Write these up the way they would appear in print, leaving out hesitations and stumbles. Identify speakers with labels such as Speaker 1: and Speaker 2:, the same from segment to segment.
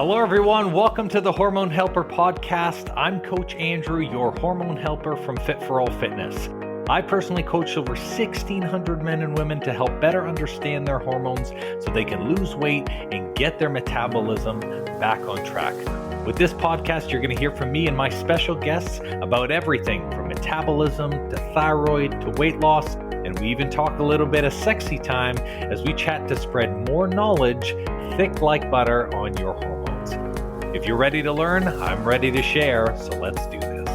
Speaker 1: Hello, everyone. Welcome to the Hormone Helper Podcast. I'm Coach Andrew, your hormone helper from Fit for All Fitness. I personally coach over 1,600 men and women to help better understand their hormones so they can lose weight and get their metabolism back on track. With this podcast, you're going to hear from me and my special guests about everything from metabolism to thyroid to weight loss. And we even talk a little bit of sexy time as we chat to spread more knowledge, thick like butter, on your hormones. If you're ready to learn, I'm ready to share, so let's do this.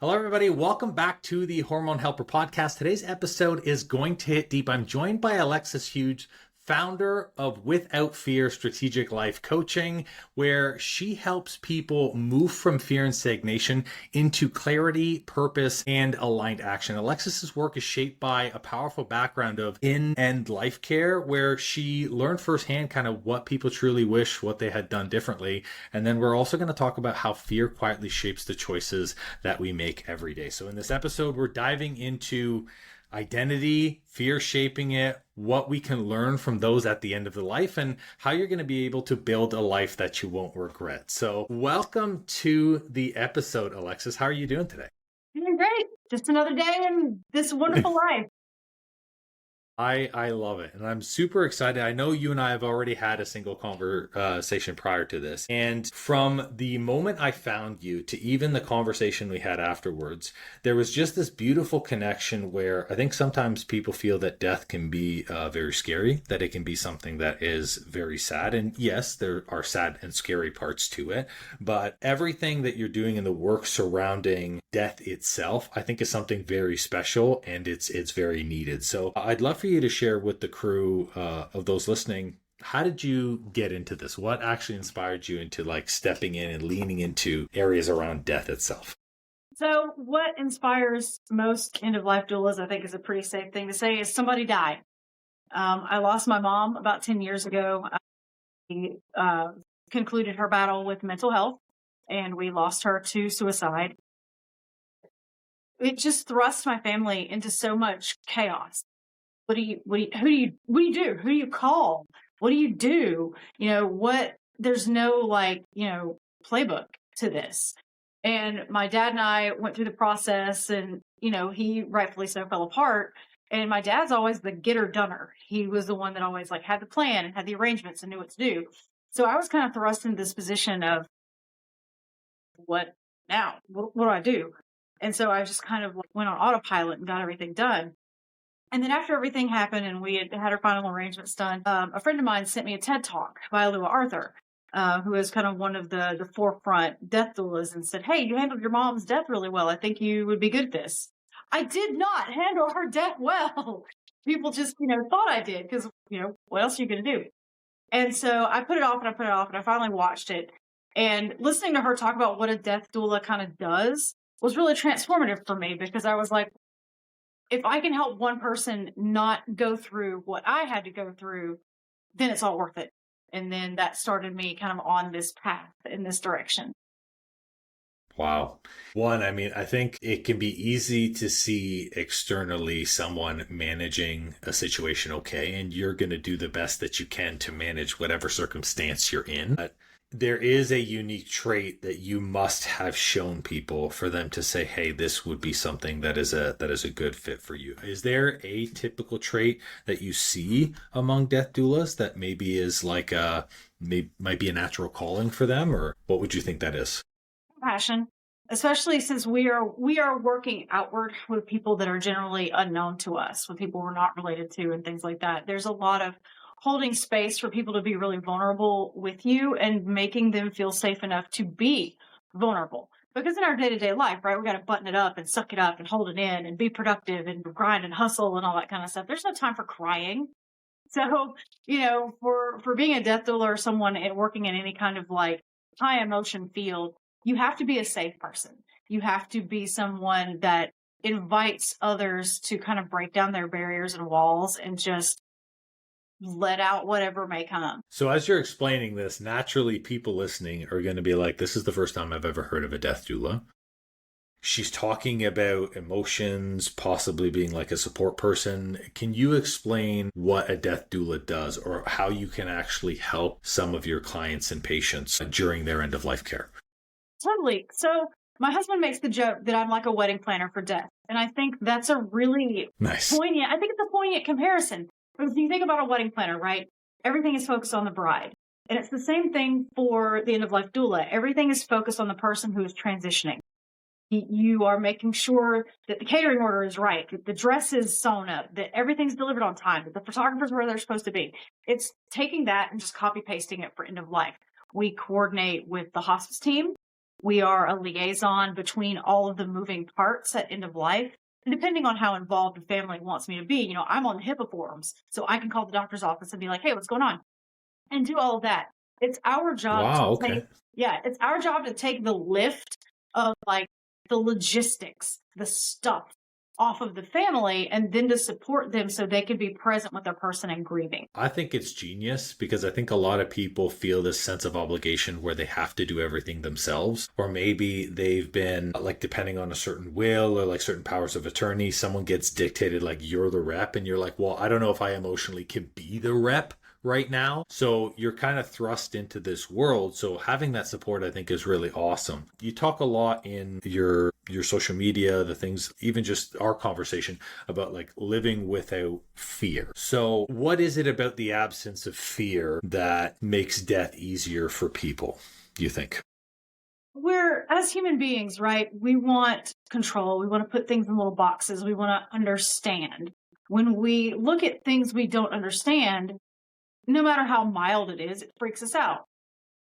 Speaker 1: Hello, everybody. Welcome back to the Hormone Helper Podcast. Today's episode is going to hit deep. I'm joined by Alexis Hughes, founder of Without Fear Strategic Life Coaching, where she helps people move from fear and stagnation into clarity, purpose, and aligned action. Alexis's work is shaped by a powerful background of in-end life care, where she learned firsthand kind of what people truly wish what they had done differently. And then we're also going to talk about how fear quietly shapes the choices that we make every day. So in this episode, we're diving into identity, fear shaping it, what we can learn from those at the end of the life, and how you're going to be able to build a life that you won't regret. So welcome to the episode, Alexis. How are you doing today?
Speaker 2: Doing great. Just another day in this wonderful life.
Speaker 1: I love it. And I'm super excited. I know you and I have already had a single conversation prior to this. And from the moment I found you to even the conversation we had afterwards, there was just this beautiful connection where I think sometimes people feel that death can be very scary, that it can be something that is very sad. And yes, there are sad and scary parts to it. But everything that you're doing in the work surrounding death itself, I think is something very special, and it's very needed. So I'd love for you to share with the crew of those listening, how did you get into this? What actually inspired you into like stepping in and leaning into areas around death itself?
Speaker 2: So what inspires most end-of-life doulas, I think is a pretty safe thing to say, is somebody died. I lost my mom about 10 years ago. We concluded her battle with mental health, and we lost her to suicide. It just thrust my family into so much chaos. Who do you do? Who do you call? What do you do? There's no playbook to this. And my dad and I went through the process, and, he rightfully so fell apart. And my dad's always the getter-doner. He was the one that always had the plan and had the arrangements and knew what to do. So I was kind of thrust into this position of, what now? What do I do? And so I just kind of went on autopilot and got everything done. And then after everything happened and we had our final arrangements done, a friend of mine sent me a TED Talk by Doula Arthur, who is kind of one of the forefront death doulas, and said, "Hey, you handled your mom's death really well. I think you would be good at this." I did not handle her death well. People just, thought I did because, what else are you going to do? And so I put it off and I finally watched it. And listening to her talk about what a death doula kind of does was really transformative for me, because I was like, if I can help one person not go through what I had to go through, then it's all worth it. And then that started me kind of on this path in this direction.
Speaker 1: Wow. One, I think it can be easy to see externally someone managing a situation okay, and you're going to do the best that you can to manage whatever circumstance you're in. But there is a unique trait that you must have shown people for them to say, hey, this would be something that is a good fit for you. Is there a typical trait that you see among death doulas that maybe is might be a natural calling for them, or what would you think that is?
Speaker 2: Passion, especially since we are working outward with people that are generally unknown to us, with people we're not related to and things like that. There's a lot of holding space for people to be really vulnerable with you and making them feel safe enough to be vulnerable. Because in our day-to-day life, right, we got to button it up and suck it up and hold it in and be productive and grind and hustle and all that kind of stuff. There's no time for crying. So, for being a death doula or someone working in any kind of high emotion field, you have to be a safe person. You have to be someone that invites others to kind of break down their barriers and walls and just let out whatever may come.
Speaker 1: So as you're explaining this, naturally people listening are going to be like, this is the first time I've ever heard of a death doula. She's talking about emotions, possibly being like a support person. Can you explain what a death doula does or how you can actually help some of your clients and patients during their end of life care?
Speaker 2: Totally. So my husband makes the joke that I'm like a wedding planner for death. And I think that's a really
Speaker 1: Nice.
Speaker 2: poignant, I think it's a poignant comparison. Because if you think about a wedding planner, right? Everything is focused on the bride. And it's the same thing for the end of life doula. Everything is focused on the person who is transitioning. You are making sure that the catering order is right, that the dress is sewn up, that everything's delivered on time, that the photographer's where they're supposed to be. It's taking that and just copy pasting it for end of life. We coordinate with the hospice team. We are a liaison between all of the moving parts at end of life. And depending on how involved the family wants me to be, I'm on the HIPAA forms, so I can call the doctor's office and be like, hey, what's going on? And do all of that. It's our job
Speaker 1: Wow, okay.
Speaker 2: it's our job to take the lift of like the logistics, the stuff off of the family, and then to support them so they can be present with their person and grieving.
Speaker 1: I think it's genius because I think a lot of people feel this sense of obligation where they have to do everything themselves, or maybe they've been like depending on a certain will or like certain powers of attorney, someone gets dictated like you're the rep and you're like, well, I don't know if I emotionally can be the rep right now. So you're kind of thrust into this world. So having that support, I think, is really awesome. You talk a lot in your social media, the things, even just our conversation about like living without fear. So what is it about the absence of fear that makes death easier for people, do you think?
Speaker 2: We're, as human beings, right? We want control. We want to put things in little boxes. We want to understand. When we look at things we don't understand, no matter how mild it is, it freaks us out.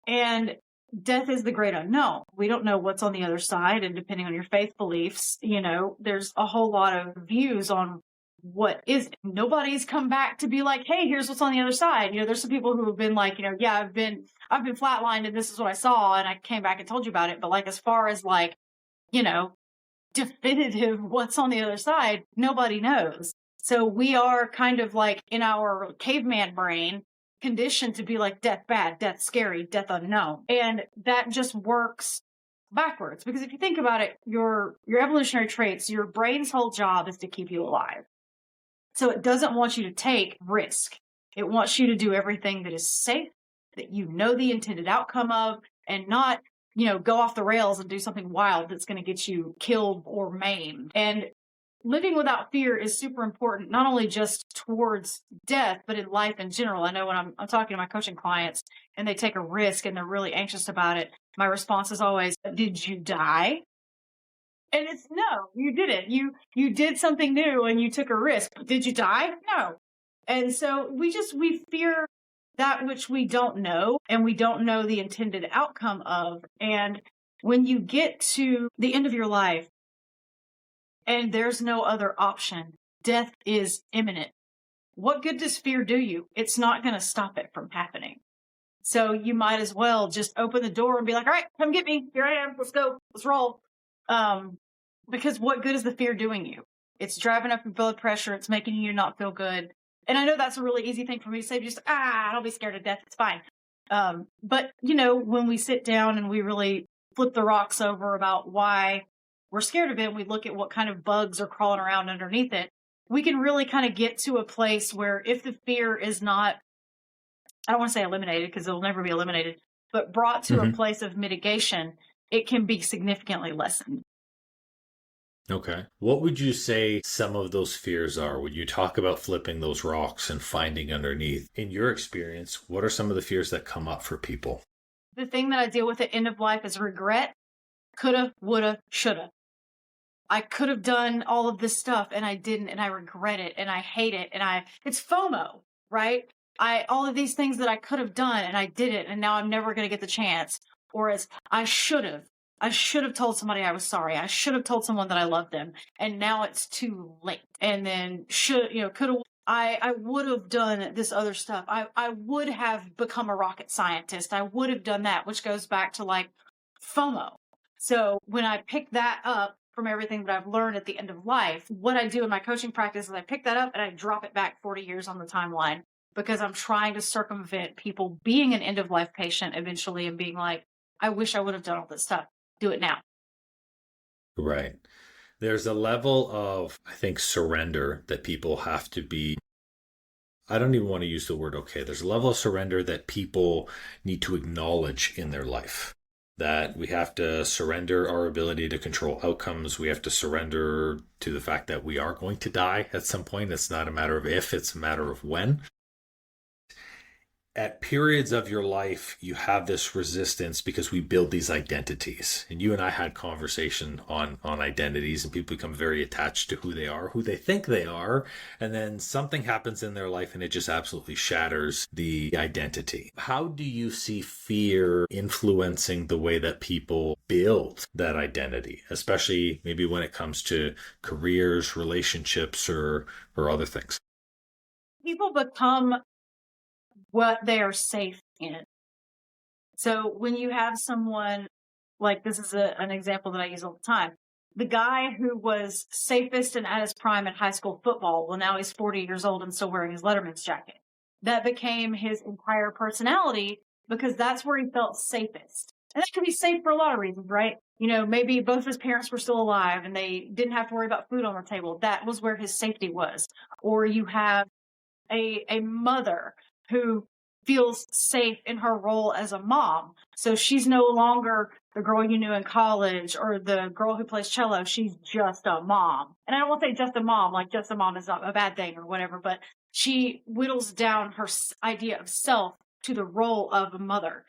Speaker 2: And death is the great unknown. We don't know what's on the other side. And depending on your faith beliefs, there's a whole lot of views on what is. Nobody's come back to be like, hey, here's what's on the other side. There's some people who have been like, yeah, I've been flatlined and this is what I saw. And I came back and told you about it. But like, as far as like, definitive what's on the other side, nobody knows. So we are kind of like in our caveman brain conditioned to be like death bad, death scary, death unknown. And that just works backwards. Because if you think about it, your evolutionary traits, your brain's whole job is to keep you alive. So it doesn't want you to take risk. It wants you to do everything that is safe, that you know the intended outcome of, and not, go off the rails and do something wild that's going to get you killed or maimed. And living without fear is super important, not only just towards death, but in life in general. I know when I'm talking to my coaching clients and they take a risk and they're really anxious about it, my response is always, did you die? And it's no, you didn't. You did something new and you took a risk. Did you die? No. And so we fear that which we don't know and we don't know the intended outcome of. And when you get to the end of your life, and there's no other option, death is imminent. What good does fear do you? It's not going to stop it from happening. So you might as well just open the door and be like, all right, come get me. Here I am. Let's go. Let's roll. Because what good is the fear doing you? It's driving up your blood pressure. It's making you not feel good. And I know that's a really easy thing for me to say, just, don't be scared of death. It's fine. But when we sit down and we really flip the rocks over about why we're scared of it, and we look at what kind of bugs are crawling around underneath it, we can really kind of get to a place where if the fear is not, I don't want to say eliminated because it'll never be eliminated, but brought to a place of mitigation, it can be significantly lessened.
Speaker 1: Okay. What would you say some of those fears are when you talk about flipping those rocks and finding underneath? In your experience, what are some of the fears that come up for people?
Speaker 2: The thing that I deal with at end of life is regret. Coulda, woulda, shoulda. I could have done all of this stuff and I didn't, and I regret it and I hate it. And it's FOMO, right? All of these things that I could have done and I didn't, and now I'm never going to get the chance. Or as I should have told somebody I was sorry. I should have told someone that I loved them. And now it's too late. And then coulda, I would have done this other stuff. I would have become a rocket scientist. I would have done that, which goes back to like FOMO. So when I pick that up from everything that I've learned at the end of life, what I do in my coaching practice is I pick that up and I drop it back 40 years on the timeline, because I'm trying to circumvent people being an end of life patient eventually and being like, I wish I would have done all this stuff. Do it now.
Speaker 1: Right. There's a level of, I think, surrender that people have to be. I don't even want to use the word okay. There's a level of surrender that people need to acknowledge in their life. That we have to surrender our ability to control outcomes. We have to surrender to the fact that we are going to die at some point. It's not a matter of if, it's a matter of when. At periods of your life, you have this resistance because we build these identities. And you and I had conversation on identities, and people become very attached to who they are, who they think they are. And then something happens in their life and it just absolutely shatters the identity. How do you see fear influencing the way that people build that identity, especially maybe when it comes to careers, relationships, or other things?
Speaker 2: People become what they are safe in. So when you have someone, like this is an example that I use all the time, the guy who was safest and at his prime in high school football, well, now he's 40 years old and still wearing his Letterman's jacket. That became his entire personality because that's where he felt safest. And that can be safe for a lot of reasons, right? You know, maybe both of his parents were still alive and they didn't have to worry about food on their table. That was where his safety was. Or you have a mother who feels safe in her role as a mom. So she's no longer the girl you knew in college or the girl who plays cello. She's just a mom. And I don't want to say just a mom, like just a mom is not a bad thing or whatever, but she whittles down her idea of self to the role of a mother.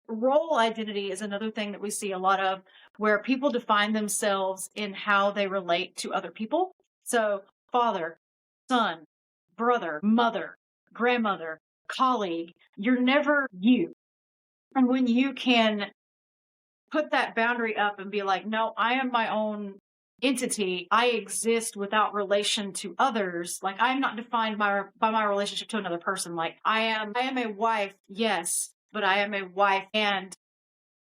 Speaker 2: Role identity is another thing that we see a lot of where people define themselves in how they relate to other people. So father, son, brother, mother, grandmother, colleague, you're never you. And when you can put that boundary up and be like, no, I am my own entity. I exist without relation to others. Like I'm not defined by my relationship to another person. Like I am a wife, yes, but I am a wife and,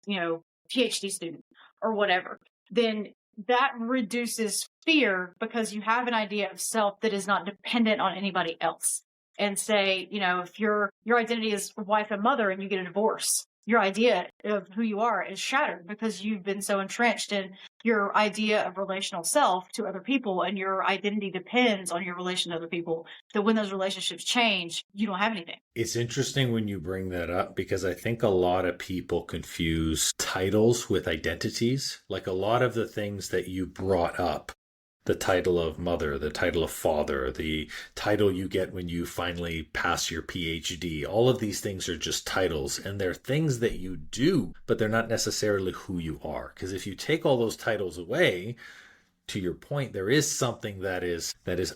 Speaker 2: PhD student or whatever. Then that reduces fear because you have an idea of self that is not dependent on anybody else. And say, if your identity is wife and mother and you get a divorce, your idea of who you are is shattered because you've been so entrenched in your idea of relational self to other people, and your identity depends on your relation to other people, that when those relationships change, you don't have anything.
Speaker 1: It's interesting when you bring that up because I think a lot of people confuse titles with identities. Like a lot of the things that you brought up, the title of mother, the title of father, the title you get when you finally pass your PhD. All of these things are just titles, and they're things that you do, but they're not necessarily who you are. Because if you take all those titles away, to your point, there is something that is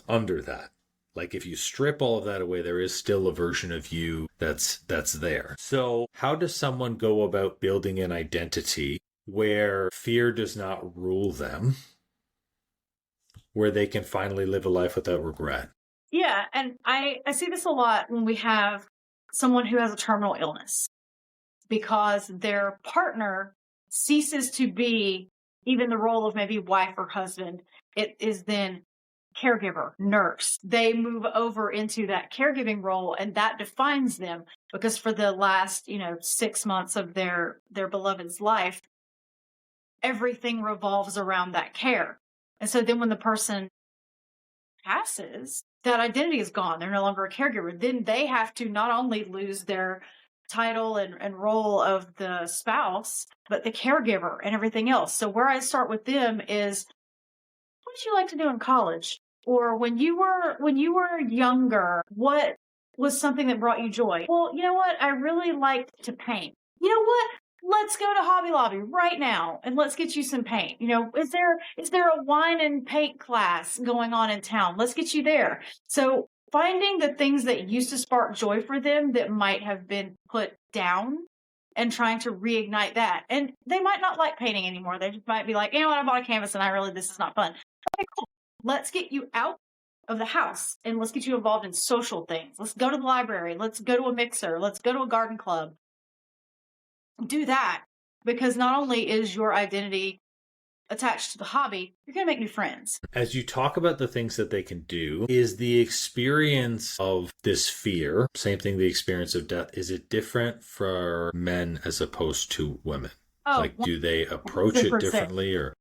Speaker 1: under that. Like if you strip all of that away, there is still a version of you that's there. So how does someone go about building an identity where fear does not rule them, where they can finally live a life without regret?
Speaker 2: Yeah, and I see this a lot when we have someone who has a terminal illness because their partner ceases to be even the role of maybe wife or husband. It is then caregiver, nurse. They move over into that caregiving role, and that defines them because for the last, 6 months of their beloved's life, everything revolves around that care. And so then when the person passes, that identity is gone. They're no longer a caregiver. Then they have to not only lose their title and role of the spouse, but the caregiver and everything else. So where I start with them is, what did you like to do in college? Or when you were younger, what was something that brought you joy? Well, you know what? I really liked to paint. You know what? Let's go to Hobby Lobby right now and let's get you some paint. Is there a wine and paint class going on in town? Let's get you there. So finding the things that used to spark joy for them that might have been put down and trying to reignite that. And they might not like painting anymore. They might be like, you know what, I bought a canvas and this is not fun. Okay, cool. Let's get you out of the house and let's get you involved in social things. Let's go to the library. Let's go to a mixer. Let's go to a garden club. Do that, because not only is your identity attached to the hobby, you're going to make new friends.
Speaker 1: As you talk about the things that they can do, is the experience of this fear, same thing, the experience of death, is it different for men as opposed to women?
Speaker 2: Oh,
Speaker 1: like, do they approach it differently or?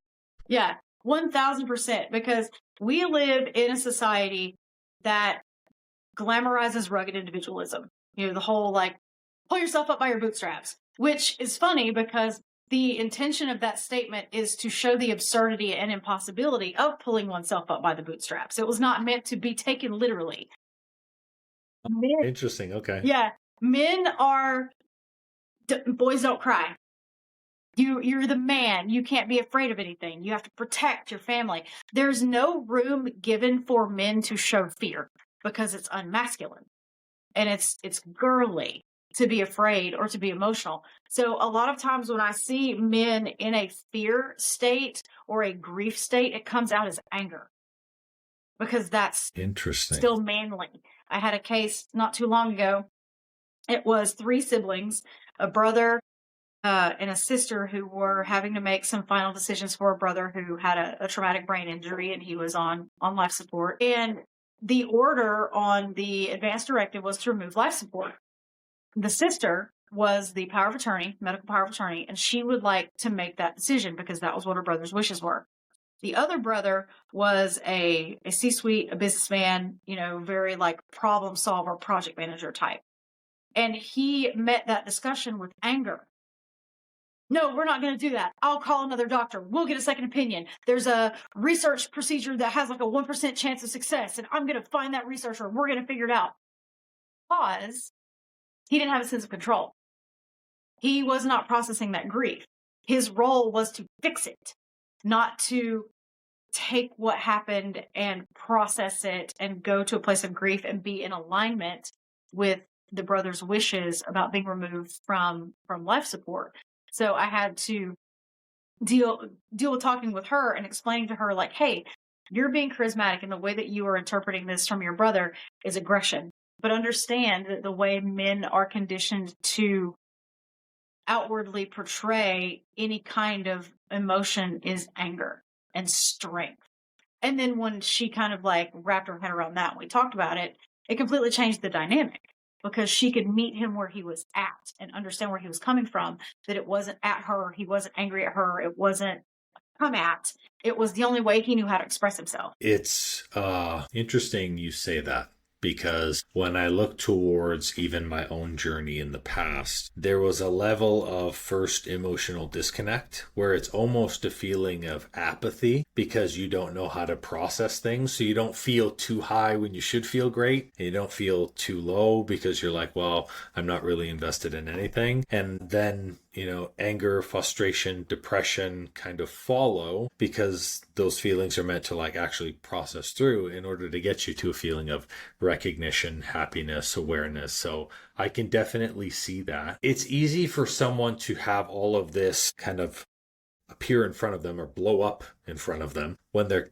Speaker 2: Yeah, 1000%. Because we live in a society that glamorizes rugged individualism. You know, the whole like, pull yourself up by your bootstraps, which is funny because the intention of that statement is to show the absurdity and impossibility of pulling oneself up by the bootstraps. It was not meant to be taken literally. Men,
Speaker 1: Interesting. Okay.
Speaker 2: yeah, men are boys don't cry. You're the man. You can't be afraid of anything. You have to protect your family. There's no room given for men to show fear because it's unmasculine and it's girly to be afraid or to be emotional. So a lot of times when I see men in a fear state or a grief state, it comes out as anger because that's
Speaker 1: Interesting.
Speaker 2: still manly. I had a case not too long ago. It was 3 siblings, a brother, and a sister who were having to make some final decisions for a brother who had a traumatic brain injury and he was on life support. And the order on the advance directive was to remove life support. The sister was the power of attorney, medical power of attorney, and she would like to make that decision because that was what her brother's wishes were. The other brother was a C-suite, a businessman, you know, very like problem solver, project manager type. And he met that discussion with anger. No, we're not going to do that. I'll call another doctor. We'll get a second opinion. There's a research procedure that has like a 1% chance of success, and I'm going to find that researcher. We're going to figure it out. Because he didn't have a sense of control. He was not processing that grief. His role was to fix it, not to take what happened and process it and go to a place of grief and be in alignment with the brother's wishes about being removed from life support. So I had to deal with talking with her and explaining to her like, hey, you're being charismatic and the way that you are interpreting this from your brother is aggression. But understand that the way men are conditioned to outwardly portray any kind of emotion is anger and strength. And then when she kind of like wrapped her head around that, and we talked about it, it completely changed the dynamic because she could meet him where he was at and understand where he was coming from, that it wasn't at her. He wasn't angry at her. It wasn't come at. It was the only way he knew how to express himself.
Speaker 1: It's interesting you say that. Because when I look towards even my own journey in the past, there was a level of first emotional disconnect where it's almost a feeling of apathy because you don't know how to process things. So you don't feel too high when you should feel great. And you don't feel too low because you're like, well, I'm not really invested in anything. And then, you know, anger, frustration, depression kind of follow because those feelings are meant to like actually process through in order to get you to a feeling of recognition, happiness, awareness. So I can definitely see that. It's easy for someone to have all of this kind of appear in front of them or blow up in front of them when they're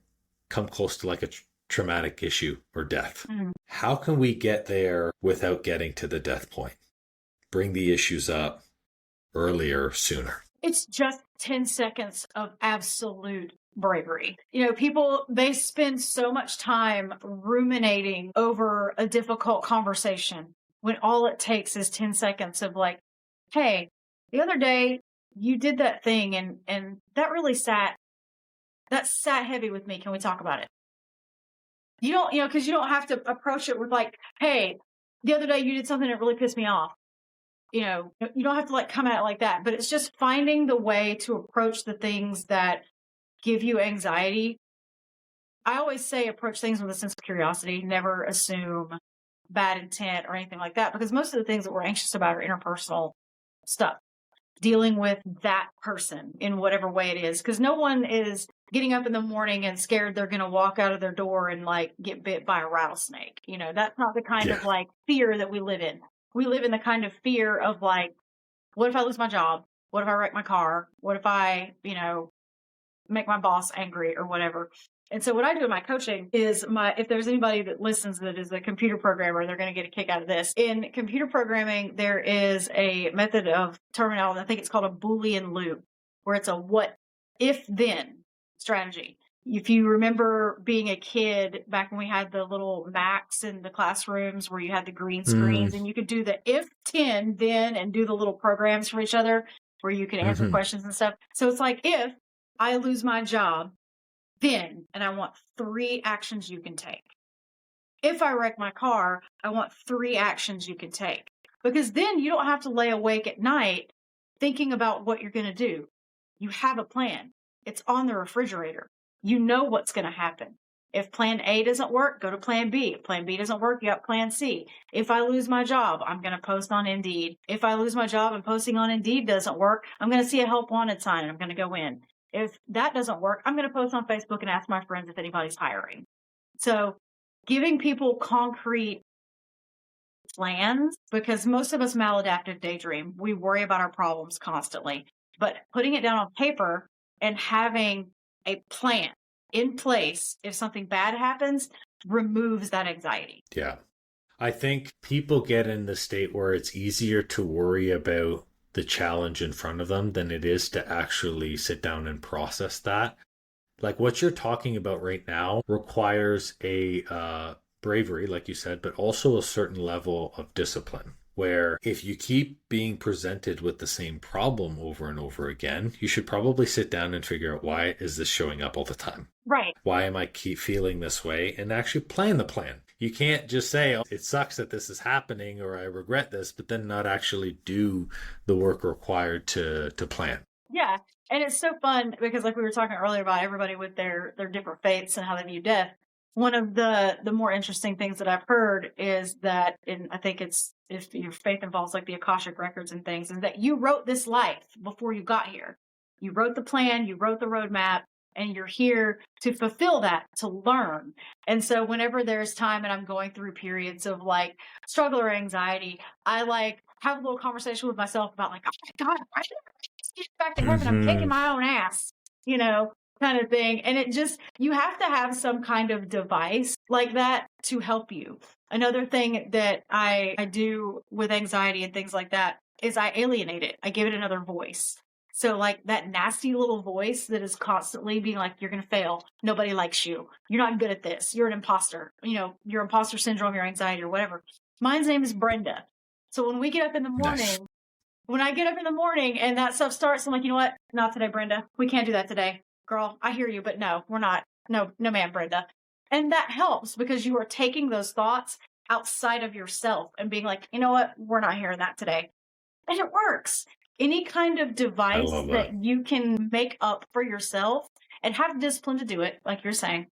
Speaker 1: come close to like a traumatic issue or death. Mm-hmm. How can we get there without getting to the death point? Bring the issues up earlier, sooner.
Speaker 2: It's just 10 seconds of absolute bravery. You know, people, they spend so much time ruminating over a difficult conversation when all it takes is 10 seconds of like, hey, the other day you did that thing and that really sat heavy with me. Can we talk about it? You don't, you know, because you don't have to approach it with like, hey, the other day you did something that really pissed me off. You know, you don't have to like come at it like that, but it's just finding the way to approach the things that give you anxiety. I always say approach things with a sense of curiosity, never assume bad intent or anything like that, because most of the things that we're anxious about are interpersonal stuff, dealing with that person in whatever way it is, because no one is getting up in the morning and scared they're going to walk out of their door and like get bit by a rattlesnake. You know, that's not the kind of like fear that we live in. We live in the kind of fear of like, what if I lose my job? What if I wreck my car? What if I, you know, make my boss angry or whatever? And so what I do in my coaching is if there's anybody that listens that is a computer programmer, they're going to get a kick out of this. In computer programming, there is a method of terminology. I think it's called a Boolean loop, where it's a what if then strategy. If you remember being a kid back when we had the little Macs in the classrooms where you had the green screens and you could do the if 10 then and do the little programs for each other where you could answer questions and stuff. So it's like, if I lose my job, then, and I want 3 actions you can take. If I wreck my car, I want 3 actions you can take. Because then you don't have to lay awake at night thinking about what you're going to do. You have a plan. It's on the refrigerator. You know what's going to happen. If plan A doesn't work, go to plan B. If plan B doesn't work, you got plan C. If I lose my job, I'm going to post on Indeed. If I lose my job and posting on Indeed doesn't work, I'm going to see a help wanted sign and I'm going to go in. If that doesn't work, I'm going to post on Facebook and ask my friends if anybody's hiring. So giving people concrete plans, because most of us maladaptive daydream. We worry about our problems constantly, but putting it down on paper and having a plan in place if something bad happens removes that anxiety.
Speaker 1: Yeah. I think people get in the state where it's easier to worry about the challenge in front of them than it is to actually sit down and process that. Like what you're talking about right now requires a bravery, like you said, but also a certain level of discipline. Where if you keep being presented with the same problem over and over again, you should probably sit down and figure out, why is this showing up all the time?
Speaker 2: Right.
Speaker 1: Why am I keep feeling this way? And actually plan the plan. You can't just say, oh, it sucks that this is happening or I regret this, but then not actually do the work required to plan.
Speaker 2: Yeah. And it's so fun because like we were talking earlier about everybody with their different faiths and how they view death. One of the more interesting things that I've heard is that, and I think it's, if your faith involves like the Akashic records and things, is that you wrote this life before you got here. You wrote the plan, you wrote the roadmap, and you're here to fulfill that, to learn. And so whenever there's time and I'm going through periods of like struggle or anxiety, I like have a little conversation with myself about like, oh my God, why should I get back to heaven? I'm kicking my own ass, kind of thing. And it just, you have to have some kind of device like that to help you. Another thing that I do with anxiety and things like that is I alienate it. I give it another voice. So like that nasty little voice that is constantly being like, you're going to fail. Nobody likes you. You're not good at this. You're an imposter. Your imposter syndrome, your anxiety or whatever. Mine's name is Brenda. So when we get up in the morning,
Speaker 1: Nice.
Speaker 2: When I get up in the morning and that stuff starts, I'm like, you know what? Not today, Brenda. We can't do that today. Girl, I hear you, but no, we're not. No, ma'am, Brenda. And that helps because you are taking those thoughts outside of yourself and being like, you know what? We're not hearing that today. And it works. Any kind of device that you can make up for yourself and have the discipline to do it, like you're saying,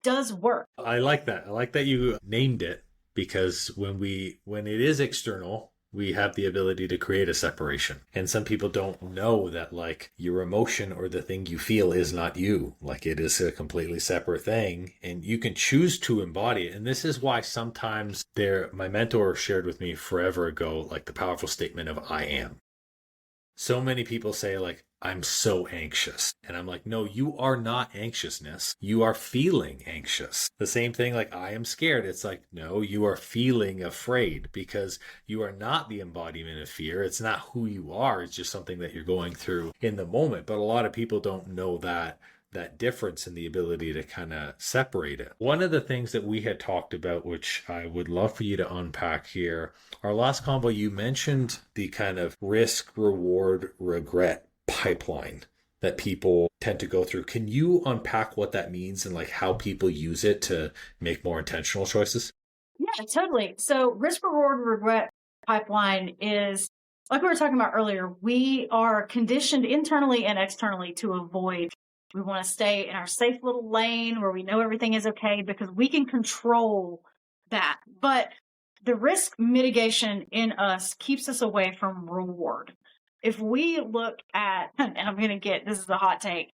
Speaker 2: does work.
Speaker 1: I like that. I like that you named it, because when it is external, we have the ability to create a separation. And some people don't know that like your emotion or the thing you feel is not you. Like it is a completely separate thing and you can choose to embody it. And this is why sometimes my mentor shared with me forever ago, like the powerful statement of I am. So many people say like, I'm so anxious. And I'm like, no, you are not anxiousness. You are feeling anxious. The same thing, like I am scared. It's like, no, you are feeling afraid because you are not the embodiment of fear. It's not who you are. It's just something that you're going through in the moment. But a lot of people don't know that difference and the ability to kind of separate it. One of the things that we had talked about, which I would love for you to unpack here, our last convo, you mentioned the kind of risk, reward, regret pipeline that people tend to go through. Can you unpack what that means and like how people use it to make more intentional choices?
Speaker 2: Yeah, totally. So risk, reward, regret pipeline is, like we were talking about earlier, we are conditioned internally and externally to avoid. We want to stay in our safe little lane where we know everything is okay because we can control that. But the risk mitigation in us keeps us away from reward. If we look at, and I'm going to get, this is a hot take,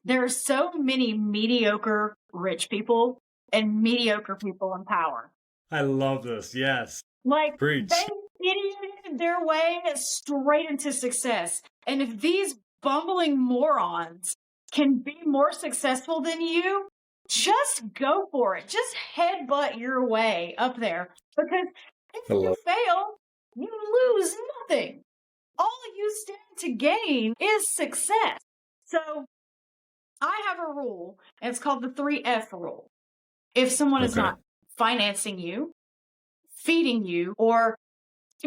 Speaker 2: there are so many mediocre rich people and mediocre people in power.
Speaker 1: I love this. Yes.
Speaker 2: Like,
Speaker 1: Preach.
Speaker 2: they idioted their way straight into success. And if these bumbling morons can be more successful than you, just go for it. Just headbutt your way up there. Because if you fail, you lose nothing. All you stand to gain is success. So I have a rule, and it's called the 3F rule. If someone is not financing you, feeding you, or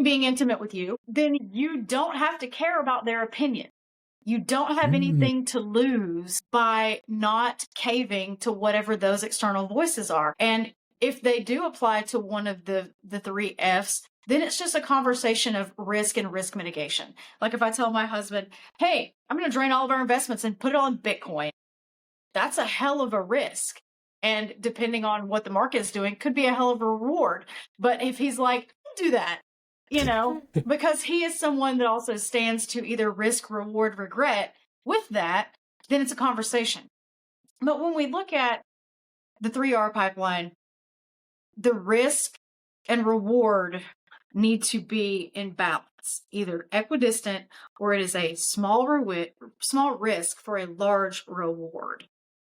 Speaker 2: being intimate with you, then you don't have to care about their opinion. You don't have anything to lose by not caving to whatever those external voices are. And if they do apply to one of the three F's, then it's just a conversation of risk and risk mitigation. Like if I tell my husband, hey, I'm going to drain all of our investments and put it on Bitcoin, that's a hell of a risk. And depending on what the market is doing, could be a hell of a reward. But if he's like, don't do that, because he is someone that also stands to either risk, reward, regret with that, then it's a conversation. But when we look at the 3R pipeline, the risk and reward need to be in balance, either equidistant or it is a small risk for a large reward.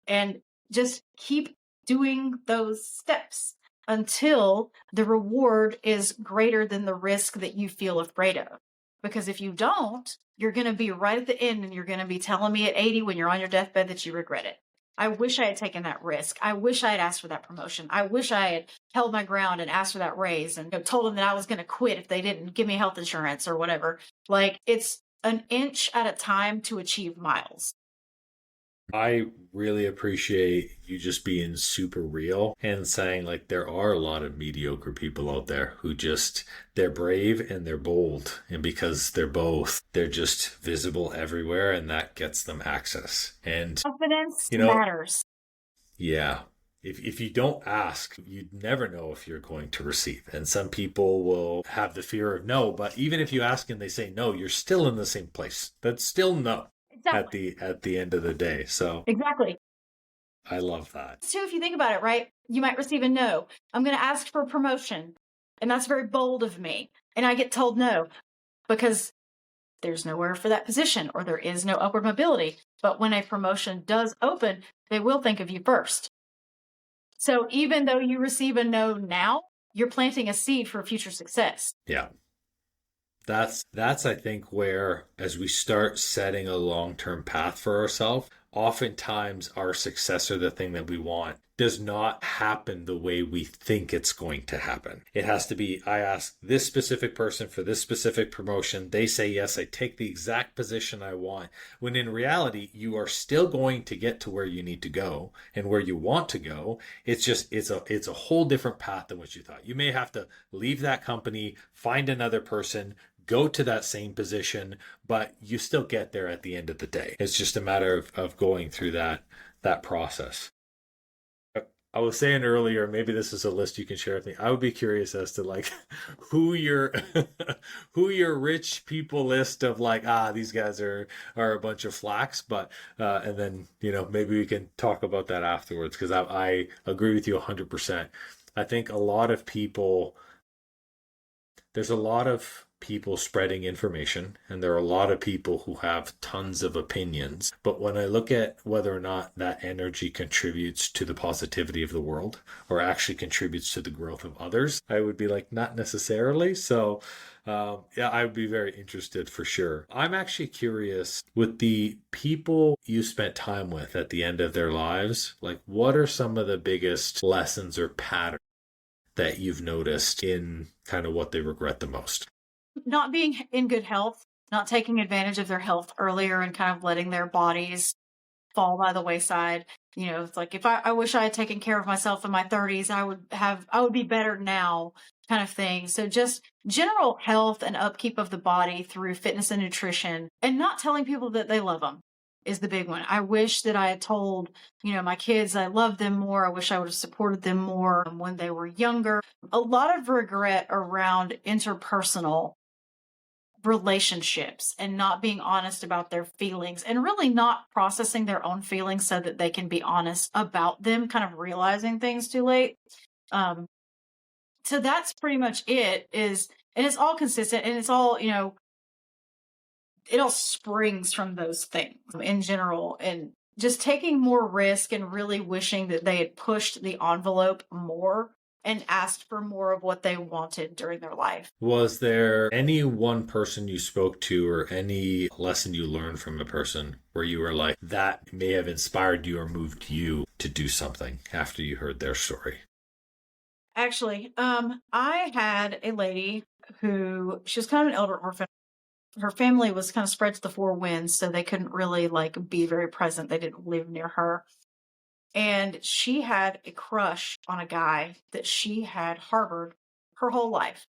Speaker 2: And just keep doing those steps until the reward is greater than the risk that you feel afraid of. Because if you don't, you're going to be right at the end and you're going to be telling me at 80 when you're on your deathbed that you regret it. I wish I had taken that risk. I wish I had asked for that promotion. I wish I had held my ground and asked for that raise and told them that I was going to quit if they didn't give me health insurance or whatever. Like, it's an inch at a time to achieve miles.
Speaker 1: I really appreciate you just being super real and saying like there are a lot of mediocre people out there who they're brave and they're bold. And because they're both, they're just visible everywhere and that gets them access. And
Speaker 2: confidence matters.
Speaker 1: Yeah. If you don't ask, you never know if you're going to receive. And some people will have the fear of no, but even if you ask and they say no, you're still in the same place. That's still no. Exactly. At the end of the day. So
Speaker 2: exactly.
Speaker 1: I love that.
Speaker 2: So if you think about it, right, you might receive a no. I'm going to ask for a promotion. And that's very bold of me. And I get told no because there's nowhere for that position or there is no upward mobility. But when a promotion does open, they will think of you first. So even though you receive a no now, you're planting a seed for future success.
Speaker 1: Yeah. That's I think where as we start setting a long-term path for ourselves, oftentimes our success or the thing that we want does not happen the way we think it's going to happen. It has to be, I ask this specific person for this specific promotion. They say yes, I take the exact position I want. When in reality, you are still going to get to where you need to go and where you want to go. It's just, it's a whole different path than what you thought. You may have to leave that company, find another person, go to that same position, but you still get there at the end of the day. It's just a matter of going through that process. I was saying earlier, maybe this is a list you can share with me. I would be curious as to like who your rich people list of like, these guys are a bunch of flacks, but and then maybe we can talk about that afterwards because I agree with you 100%. I think there's a lot of people spreading information, and there are a lot of people who have tons of opinions. But when I look at whether or not that energy contributes to the positivity of the world or actually contributes to the growth of others, I would be like, not necessarily. So I would be very interested for sure. I'm actually curious with the people you spent time with at the end of their lives, like what are some of the biggest lessons or patterns that you've noticed in kind of what they regret the most?
Speaker 2: Not being in good health, not taking advantage of their health earlier and kind of letting their bodies fall by the wayside. It's like if I wish I had taken care of myself in my 30s, I would be better now kind of thing. So just general health and upkeep of the body through fitness and nutrition and not telling people that they love them is the big one. I wish that I had told, my kids I love them more. I wish I would have supported them more when they were younger. A lot of regret around interpersonal relationships and not being honest about their feelings and really not processing their own feelings so that they can be honest about them, kind of realizing things too late. So that's pretty much and it's all consistent and it's all, it all springs from those things in general, and just taking more risk and really wishing that they had pushed the envelope more and asked for more of what they wanted during their life.
Speaker 1: Was there any one person you spoke to or any lesson you learned from a person where you were like, that may have inspired you or moved you to do something after you heard their story?
Speaker 2: Actually, I had a lady she was kind of an elder orphan. her family was kind of spread to the four winds, so they couldn't really like be very present. They didn't live near her. And she had a crush on a guy that she had harbored her whole life.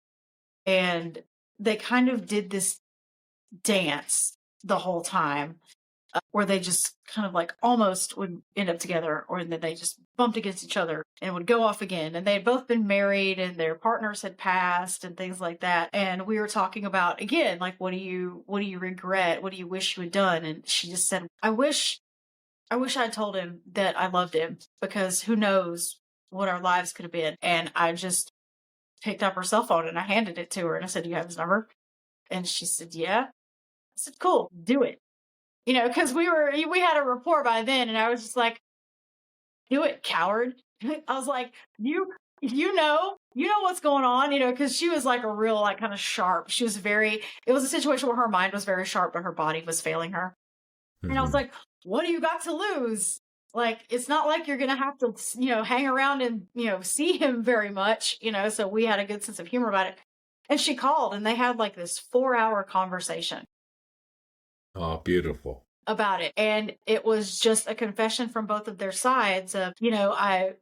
Speaker 2: And they kind of did this dance the whole time, where they just kind of like almost would end up together, or then they just bumped against each other and would go off again. And they had both been married and their partners had passed and things like that. And we were talking about, again, like, what do you regret? What do you wish you had done? And she just said, I wish I'd told him that I loved him, because who knows what our lives could have been. And I just picked up her cell phone and I handed it to her and I said, "Do you have his number?" And she said, "Yeah." I said, "Cool, do it." Because we had a rapport by then, and I was just like, "Do it, coward." I was like, you know what's going on, because she was like a real, like, kind of sharp. It was a situation where her mind was very sharp, but her body was failing her. Mm-hmm. And I was like, what do you got to lose? Like, it's not like you're going to have to, hang around and, see him very much, so we had a good sense of humor about it. And she called and they had like this 4-hour conversation.
Speaker 1: Oh, beautiful.
Speaker 2: About it. And it was just a confession from both of their sides of, I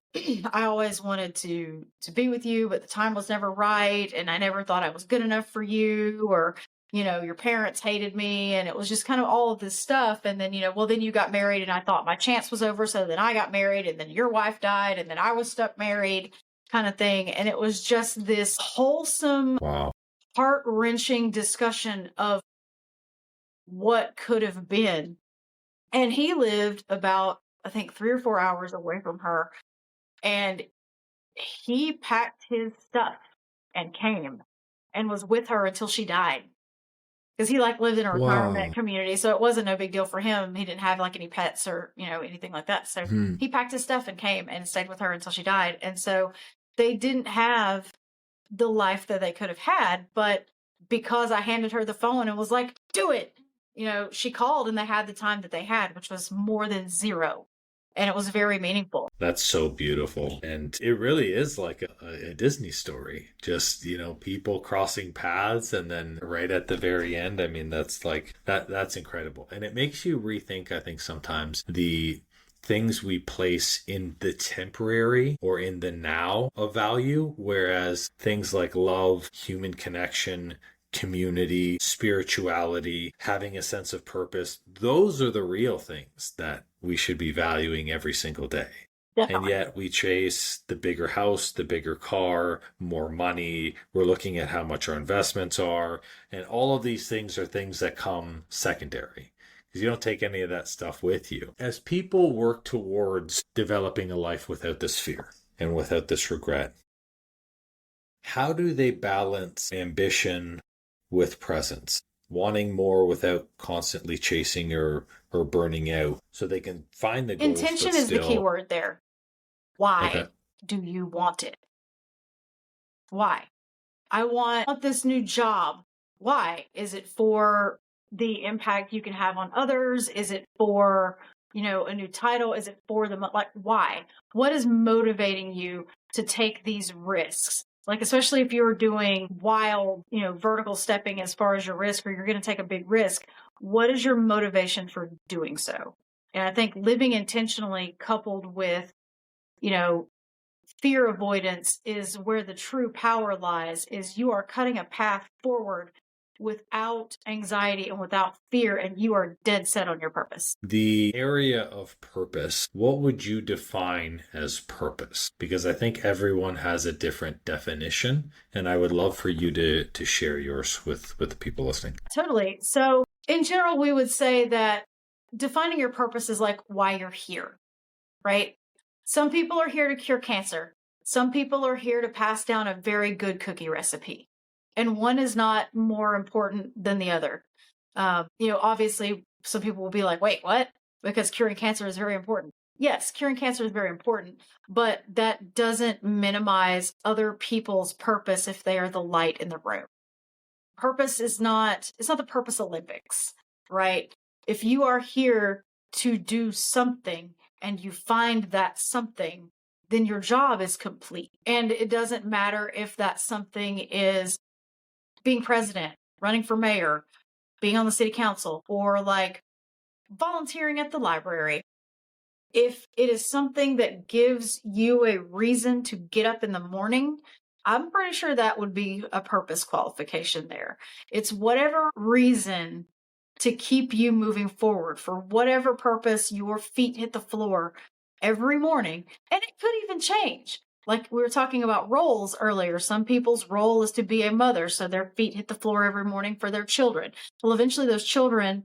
Speaker 2: always wanted to be with you, but the time was never right. And I never thought I was good enough for you, or, your parents hated me. And it was just kind of all of this stuff. And then, then you got married and I thought my chance was over. So then I got married and then your wife died and then I was stuck married, kind of thing. And it was just this wholesome,
Speaker 1: wow,
Speaker 2: heart-wrenching discussion of what could have been. And he lived about, I think, 3 or 4 hours away from her. And he packed his stuff and came and was with her until she died. Because he like lived in a retirement community. So it wasn't no big deal for him. He didn't have like any pets or, anything like that. So he packed his stuff and came and stayed with her until she died. And so they didn't have the life that they could have had. But because I handed her the phone and was like, do it. She called and they had the time that they had, which was more than 0. And it was very meaningful.
Speaker 1: That's so beautiful. And it really is like a Disney story. Just, people crossing paths. And then right at the very end, I mean, that's like, that's incredible. And it makes you rethink, I think, sometimes the things we place in the temporary or in the now of value, whereas things like love, human connection, community, spirituality, having a sense of purpose, those are the real things that we should be valuing every single day. Definitely. And yet we chase the bigger house, the bigger car, more money. We're looking at how much our investments are. And all of these things are things that come secondary, because you don't take any of that stuff with you. As people work towards developing a life without this fear and without this regret, how do they balance ambition with presence, wanting more without constantly chasing or burning out, so they can find the goals?
Speaker 2: Intention is the key word there. Why do you want it? Why? I want this new job. Why? Is it for the impact you can have on others? Is it for, a new title? Is it for why? What is motivating you to take these risks? Like, especially if you're doing wild, vertical stepping as far as your risk, or you're going to take a big risk, what is your motivation for doing so? And I think living intentionally coupled with, fear avoidance is where the true power lies, is you are cutting a path forward without anxiety and without fear, and you are dead set on your purpose.
Speaker 1: The area of purpose, what would you define as purpose? Because I think everyone has a different definition, and I would love for you to share yours with the people listening.
Speaker 2: Totally. So in general, we would say that defining your purpose is like why you're here, right? Some people are here to cure cancer. Some people are here to pass down a very good cookie recipe. And one is not more important than the other. Obviously, some people will be like, wait, what? Because curing cancer is very important. Yes, curing cancer is very important, but that doesn't minimize other people's purpose if they are the light in the room. Purpose it's not the purpose Olympics, right? If you are here to do something and you find that something, then your job is complete. And it doesn't matter if that something is being president, running for mayor, being on the city council or like volunteering at the library. If it is something that gives you a reason to get up in the morning, I'm pretty sure that would be a purpose qualification there. It's whatever reason to keep you moving forward for whatever purpose your feet hit the floor every morning. And it could even change. Like we were talking about roles earlier. Some people's role is to be a mother, so their feet hit the floor every morning for their children. Well, eventually those children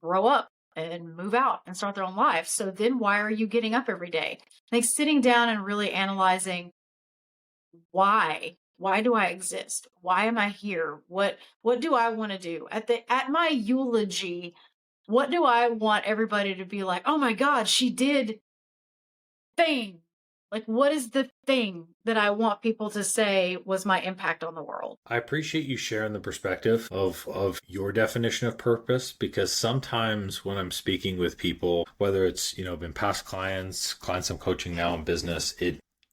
Speaker 2: grow up and move out and start their own lives. So then why are you getting up every day? Like sitting down and really analyzing why do I exist? Why am I here? What do I want to do? At my eulogy, what do I want everybody to be like, oh my God, she did thing. Like, what is the thing that I want people to say was my impact on the world?
Speaker 1: I appreciate you sharing the perspective of your definition of purpose, because sometimes when I'm speaking with people, whether it's, been past clients I'm coaching now in business,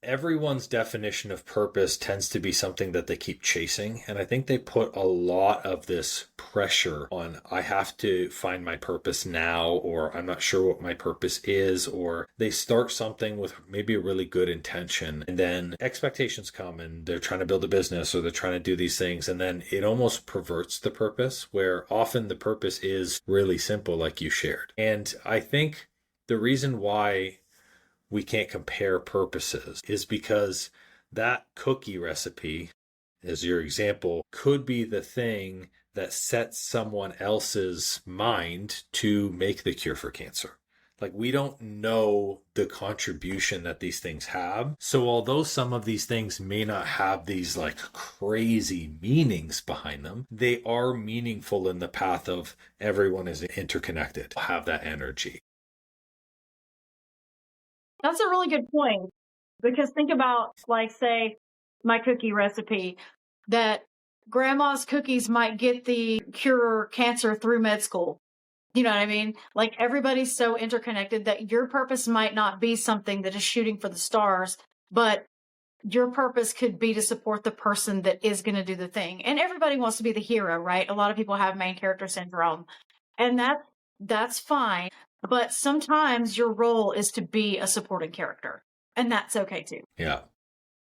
Speaker 1: everyone's definition of purpose tends to be something that they keep chasing. And I think they put a lot of this pressure on, I have to find my purpose now, or I'm not sure what my purpose is, or they start something with maybe a really good intention. And then expectations come and they're trying to build a business or they're trying to do these things. And then it almost perverts the purpose, where often the purpose is really simple, like you shared. And I think the reason why we can't compare purposes is because that cookie recipe, as your example, could be the thing that sets someone else's mind to make the cure for cancer. Like, we don't know the contribution that these things have. So although some of these things may not have these like crazy meanings behind them, they are meaningful in the path of everyone is interconnected, have that energy.
Speaker 2: That's a really good point, because think about, like, say, my cookie recipe, that grandma's cookies might get the cure cancer through med school. You know what I mean? Like, everybody's so interconnected that your purpose might not be something that is shooting for the stars, but your purpose could be to support the person that is going to do the thing. And everybody wants to be the hero, right? A lot of people have main character syndrome, and that's fine. But sometimes your role is to be a supporting character, and that's okay too.
Speaker 1: Yeah.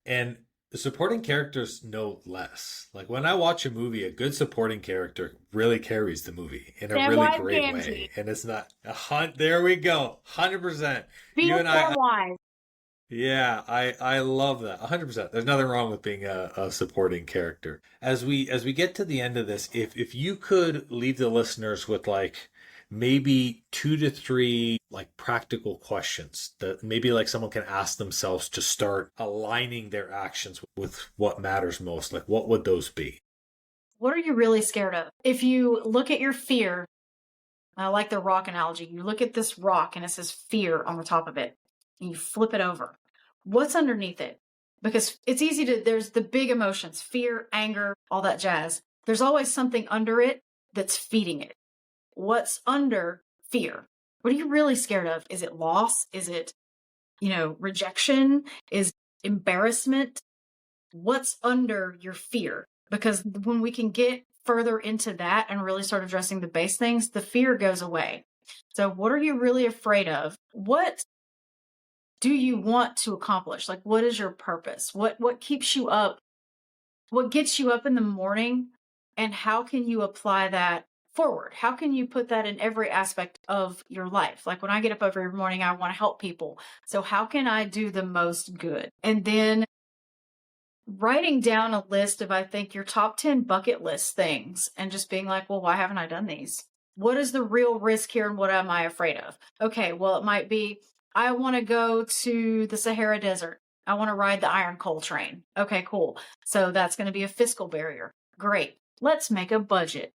Speaker 1: And the supporting characters no less. Like, when I watch a movie, a good supporting character really carries the movie in a really great way. And it's not there we go. 100%. You and I. Yeah, I love that. 100%. There's nothing wrong with being a supporting character. As we get to the end of this, if you could leave the listeners with like maybe 2 to 3 like practical questions that maybe like someone can ask themselves to start aligning their actions with what matters most, like what would those be?
Speaker 2: What are you really scared of? If you look at your fear, I like the rock analogy. You look at this rock and it says fear on the top of it, and you flip it over. What's underneath it? Because it's easy there's the big emotions, fear, anger, all that jazz. There's always something under it that's feeding it. What's under fear? What are you really scared of? Is it loss? Is it, rejection? Is embarrassment? What's under your fear? Because when we can get further into that and really start addressing the base things, the fear goes away. So what are you really afraid of? What do you want to accomplish? Like, what is your purpose? What keeps you up? What gets you up in the morning? And how can you apply that forward? How can you put that in every aspect of your life? Like, when I get up every morning, I want to help people. So how can I do the most good? And then writing down a list of, I think, your top 10 bucket list things, and just being like, well, why haven't I done these? What is the real risk here and what am I afraid of? Okay, well, it might be, I want to go to the Sahara Desert. I want to ride the Iron Coal train. Okay, cool. So that's going to be a fiscal barrier. Great. Let's make a budget.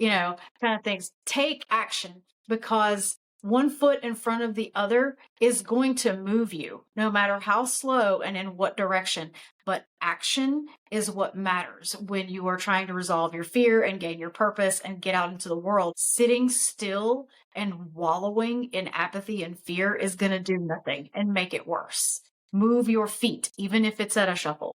Speaker 2: Kind of things. Take action, because one foot in front of the other is going to move you, no matter how slow and in what direction. But action is what matters when you are trying to resolve your fear and gain your purpose and get out into the world. Sitting still and wallowing in apathy and fear is going to do nothing and make it worse. Move your feet, even if it's at a shuffle.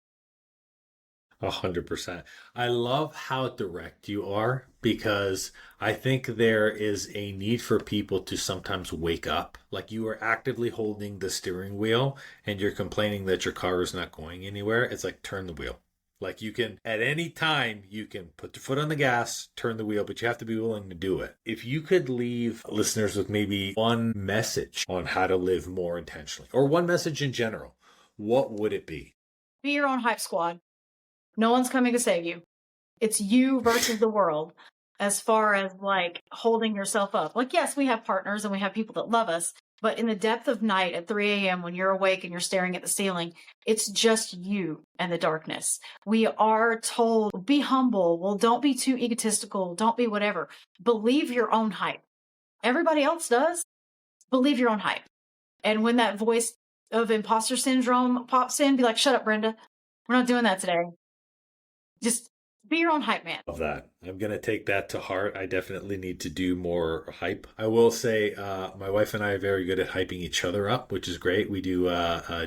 Speaker 1: 100%. I love how direct you are because I think there is a need for people to sometimes wake up. Like you are actively holding the steering wheel and you're complaining that your car is not going anywhere. It's like turn the wheel. Like you can, at any time, you can put your foot on the gas, turn the wheel, but you have to be willing to do it. If you could leave listeners with maybe one message on how to live more intentionally, or one message in general, what would it be?
Speaker 2: Be your own hype squad. No one's coming to save you. It's you versus the world as far as like holding yourself up. Like, yes, we have partners and we have people that love us, but in the depth of night at 3 a.m. when you're awake and you're staring at the ceiling, it's just you and the darkness. We are told, be humble. Well, don't be too egotistical. Don't be whatever. Believe your own hype. Everybody else does. Believe your own hype. And when that voice of imposter syndrome pops in, be like, shut up, Brenda. We're not doing that today. Just be your own hype man.
Speaker 1: Love that. I'm going to take that to heart. I definitely need to do more hype. I will say my wife and I are very good at hyping each other up, which is great. We do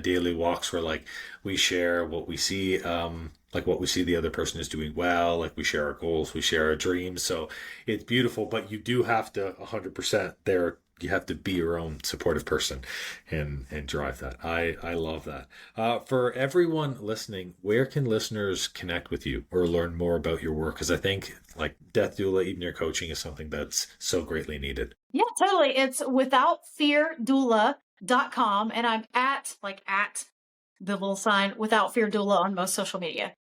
Speaker 1: daily walks where like we share what we see, like what we see the other person is doing well, like we share our goals, we share our dreams. So it's beautiful, but you do have to 100% there. You have to be your own supportive person and drive that. I love that. For everyone listening, where can listeners connect with you or learn more about your work? Because I think like Death Doula, even your coaching is something that's so greatly needed.
Speaker 2: Yeah, totally. It's withoutfeardoula.com. And I'm at the little sign Without Fear Doula on most social media.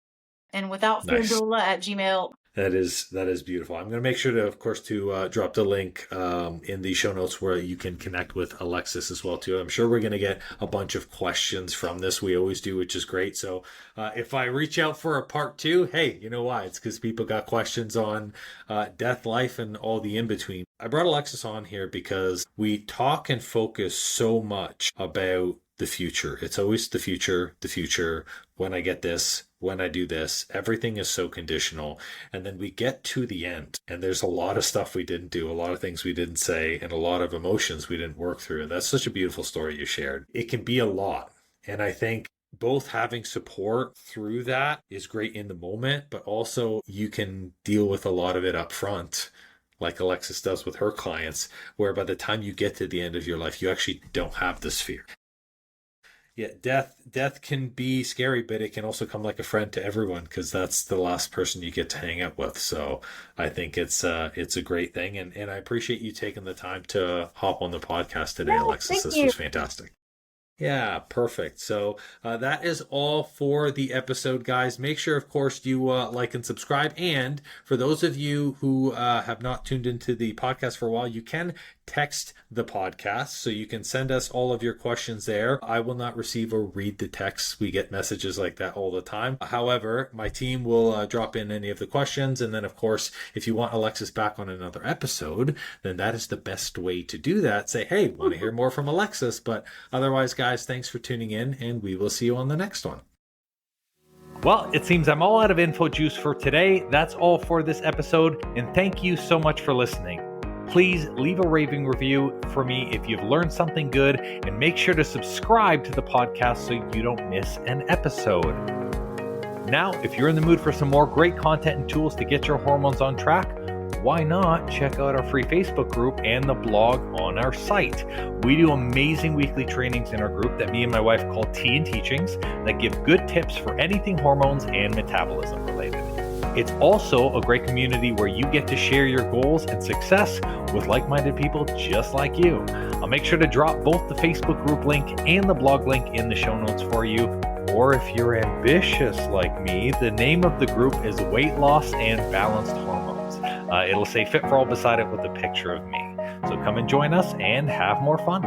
Speaker 2: And Without Fear Doula at Gmail.
Speaker 1: That is beautiful. I'm going to make sure to, of course, to drop the link in the show notes where you can connect with Alexis as well, too. I'm sure we're going to get a bunch of questions from this. We always do, which is great. So if I reach out for a part 2, hey, you know why? It's because people got questions on death, life, and all the in-between. I brought Alexis on here because we talk and focus so much about the future. It's always the future, when I get this, when I do this. Everything is so conditional. And then we get to the end and there's a lot of stuff we didn't do, a lot of things we didn't say, and a lot of emotions we didn't work through. That's such a beautiful story you shared. It can be a lot. And I think both having support through that is great in the moment, but also you can deal with a lot of it up front, like Alexis does with her clients, where by the time you get to the end of your life, you actually don't have this fear. Yeah, death can be scary, but it can also come like a friend to everyone because that's the last person you get to hang out with. So I think it's a great thing, and I appreciate you taking the time to hop on the podcast today, Alexis. This was fantastic. Yeah, perfect. So that is all for the episode, guys. Make sure, of course, you like and subscribe. And for those of you who have not tuned into the podcast for a while, you can text the podcast. So you can send us all of your questions there. I will not receive or read the texts. We get messages like that all the time. However, my team will drop in any of the questions. And then, of course, if you want Alexis back on another episode, then that is the best way to do that. Say, hey, want to hear more from Alexis? But otherwise, guys, thanks for tuning in, and we will see you on the next one. Well, it seems I'm all out of info juice for today. That's all for this episode, and thank you so much for listening. Please leave a raving review for me if you've learned something good, and make sure to subscribe to the podcast so you don't miss an episode. Now, if you're in the mood for some more great content and tools to get your hormones on track, why not check out our free Facebook group and the blog on our site? We do amazing weekly trainings in our group that me and my wife call Tea and Teachings that give good tips for anything hormones and metabolism related. It's also a great community where you get to share your goals and success with like-minded people just like you. I'll make sure to drop both the Facebook group link and the blog link in the show notes for you. Or if you're ambitious like me, the name of the group is Weight Loss and Balanced Hormones. It'll say Fit for All beside it with a picture of me. So come and join us and have more fun.